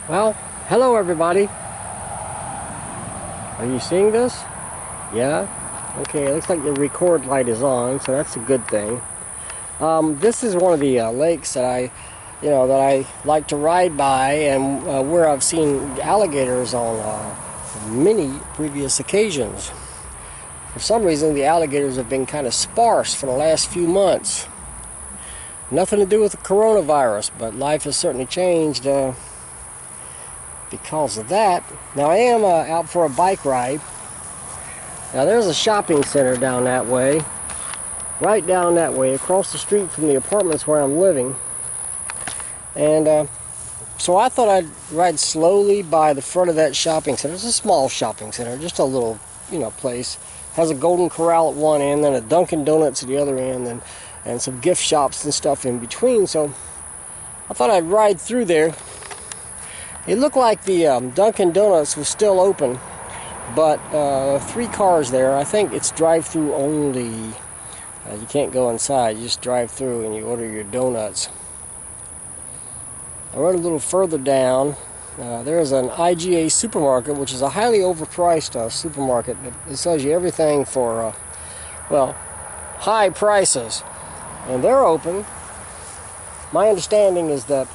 Well, hello everybody. Are you seeing this? Yeah? Okay, it looks like the record light is on, so that's a good thing. This is one of the lakes that I like to ride by, and where I've seen alligators on many previous occasions. For some reason, the alligators have been kind of sparse for the last few months. Nothing to do with the coronavirus, but life has certainly changed because of that. Now I am out for a bike ride. Now there's a shopping center down that way, right down that way, across the street from the apartments where I'm living. And so I thought I'd ride slowly by the front of that shopping center. It's a small shopping center, just a little, place. Has a Golden Corral at one end, then a Dunkin' Donuts at the other end, and some gift shops and stuff in between. So I thought I'd ride through there. It looked like the Dunkin' Donuts was still open, but 3 cars there. I think it's drive-through only. You can't go inside. You just drive through and you order your donuts. I rode a little further down. There's an IGA supermarket, which is a highly overpriced supermarket. It sells you everything for, high prices. And they're open. My understanding is that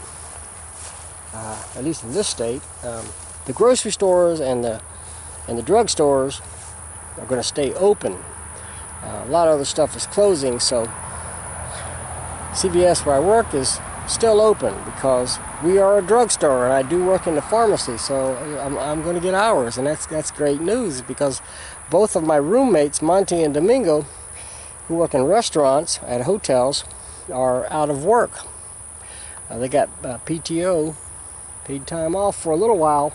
at least in this state, the grocery stores and the drugstores are going to stay open. A lot of other stuff is closing, so CVS where I work is still open because we are a drugstore, and I do work in the pharmacy, so I'm going to get hours, and that's great news because both of my roommates, Monty and Domingo, who work in restaurants at hotels, are out of work. They got PTO, paid time off, for a little while.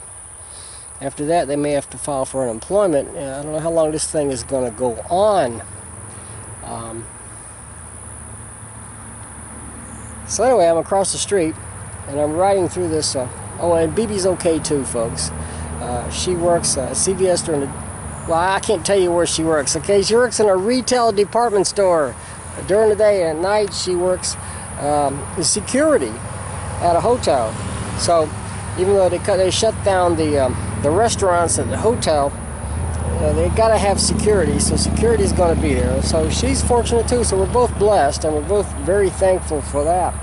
After that, they may have to file for unemployment. I don't know how long this thing is going to go on. So anyway, I'm across the street, and I'm riding through this. And BB's okay too, folks. She works at CVS during the... Well, I can't tell you where she works, okay? She works in a retail department store during the day, and at night she works in security at a hotel. So even though they shut down the restaurants at the hotel, they got to have security, so security is going to be there. So she's fortunate too, so we're both blessed, and we're both very thankful for that.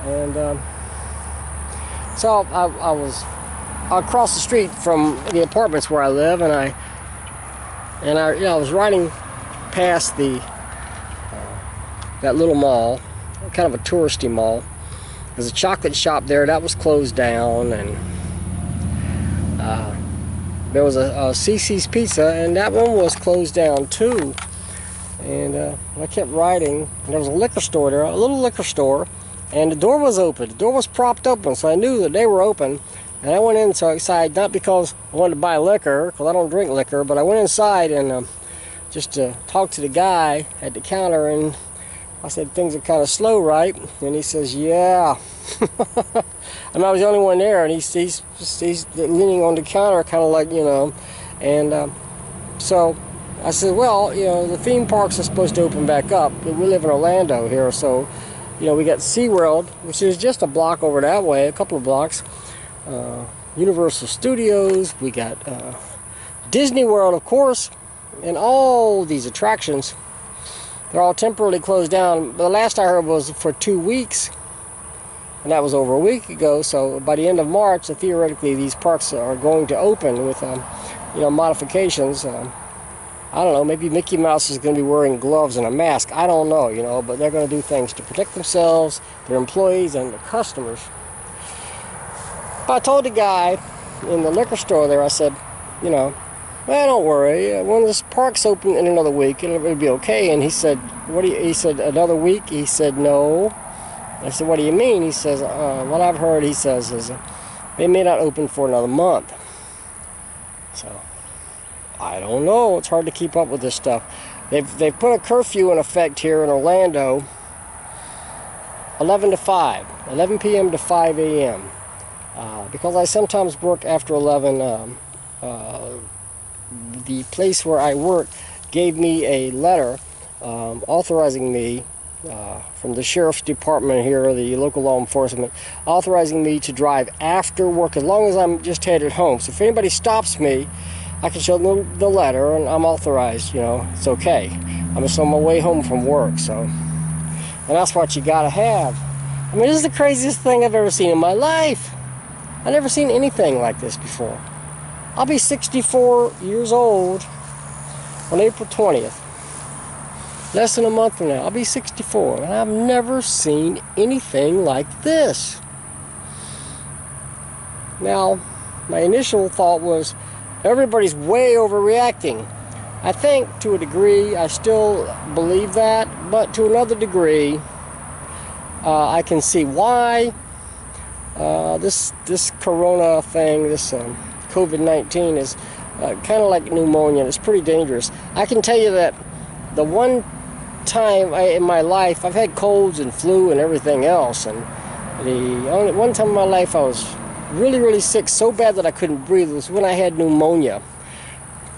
And so I was across the street from the apartments where I live, and I was riding past that little mall, kind of a touristy mall. There's a chocolate shop there that was closed down, and there was a CC's Pizza, and that one was closed down too. And I kept riding, and there was a liquor store there, a little liquor store, and the door was open. The door was propped open, so I knew that they were open. And I went inside, not because I wanted to buy liquor, because I don't drink liquor, but I went inside and just to talk to the guy at the counter, and I said, "Things are kind of slow, right?" And he says, "Yeah." And I was the only one there, and he's leaning on the counter, kind of like, and so I said, "Well, the theme parks are supposed to open back up. We live in Orlando here, so we got SeaWorld, which is just a block over that way, a couple of blocks. Universal Studios, we got Disney World, of course, and all these attractions. They're all temporarily closed down. But the last I heard was for 2 weeks, and that was over a week ago. So by the end of March, theoretically, these parks are going to open with modifications. I don't know, maybe Mickey Mouse is going to be wearing gloves and a mask. I don't know, but they're going to do things to protect themselves, their employees, and their customers. But I told the guy in the liquor store there, I said, well, don't worry. When this park's open in another week, it'll be okay. And he said, he said, another week? He said, no. I said, what do you mean? He says, what I've heard, he says, is they may not open for another month. So, I don't know. It's hard to keep up with this stuff. They've put a curfew in effect here in Orlando, 11 p.m. to 5 a.m. Because I sometimes work after 11, the place where I work gave me a letter authorizing me from the sheriff's department here, the local law enforcement, authorizing me to drive after work as long as I'm just headed home. So if anybody stops me, I can show them the letter and I'm authorized, you know, it's okay. I'm just on my way home from work, so. And that's what you gotta have. I mean, this is the craziest thing I've ever seen in my life. I've never seen anything like this before. I'll be 64 years old on April 20th. Less than a month from now, I'll be 64, and I've never seen anything like this. Now, my initial thought was, everybody's way overreacting. I think, to a degree, I still believe that, but to another degree, I can see why this corona thing, this COVID-19 is kind of like pneumonia. It's pretty dangerous. I can tell you that the one time in my life, I've had colds and flu and everything else, and the only one time in my life I was really, really sick, so bad that I couldn't breathe, was when I had pneumonia.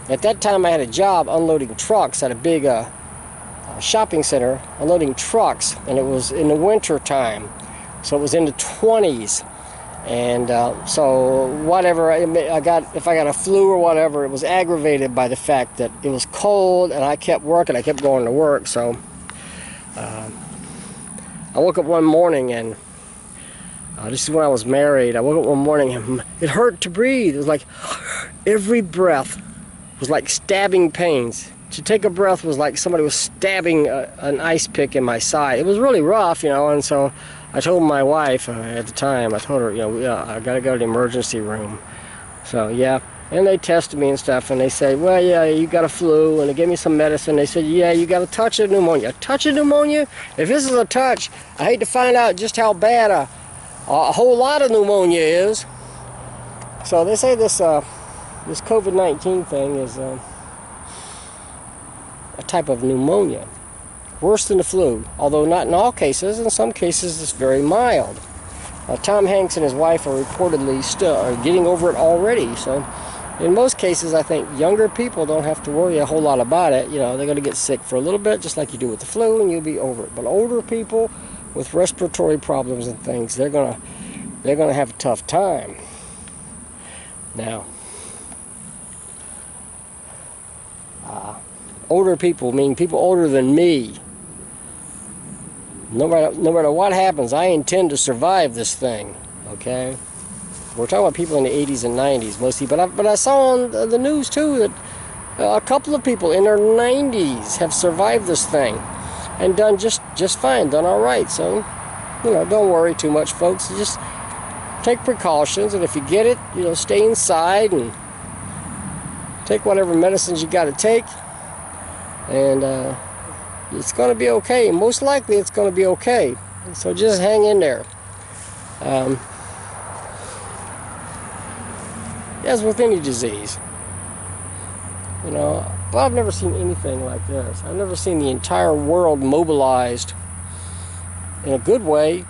At that time I had a job unloading trucks at a big shopping center, unloading trucks, and it was in the winter time, so it was in the 20s. And so whatever I got, if I got a flu or whatever, it was aggravated by the fact that it was cold and I kept working, I kept going to work. So I woke up one morning, and this is when I was married. I woke up one morning and it hurt to breathe. It was like every breath was like stabbing pains. To take a breath was like somebody was stabbing an ice pick in my side. It was really rough, you know, and so I told my wife at the time, I told her, you know, I got to go to the emergency room. So, yeah, and they tested me and stuff, and they said, well, yeah, you got a flu, and they gave me some medicine. They said, yeah, you got a touch of pneumonia. A touch of pneumonia? If this is a touch, I hate to find out just how bad a whole lot of pneumonia is. So they say this COVID-19 thing is a type of pneumonia. Worse than the flu, although not in all cases. In some cases, it's very mild. Tom Hanks and his wife are reportedly still getting over it already. So, in most cases, I think younger people don't have to worry a whole lot about it. You know, they're going to get sick for a little bit, just like you do with the flu, and you'll be over it. But older people with respiratory problems and things, they're gonna have a tough time. Now, older people, meaning people older than me. No matter what happens, I intend to survive this thing, okay? We're talking about people in the 80s and 90s mostly, but I saw on the news too that a couple of people in their 90s have survived this thing and done just fine, done all right. So, you know, don't worry too much, folks. Just take precautions, and if you get it, you know, stay inside and take whatever medicines you got to take, and it's going to be okay. Most likely it's going to be okay. So just hang in there. As with any disease, you know, but I've never seen anything like this. I've never seen the entire world mobilized in a good way,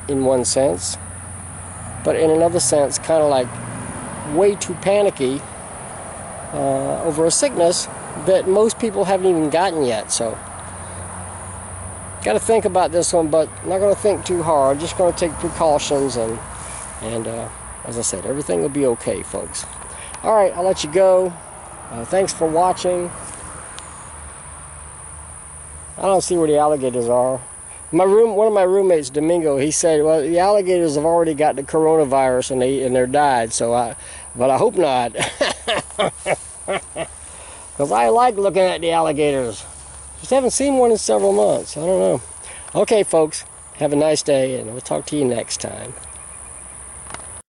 in one sense, but in another sense, kind of like way too panicky over a sickness that most people haven't even gotten yet. So got to think about this one, but not going to think too hard. Just going to take precautions, and as I said, everything will be okay, folks. All right, I'll let you go. Thanks for watching. I don't see where the alligators are. One of my roommates, Domingo, he said, well, the alligators have already got the coronavirus and they're died. So but I hope not, because I like looking at the alligators. Just haven't seen one in several months. I don't know. Okay, folks, have a nice day, and we'll talk to you next time.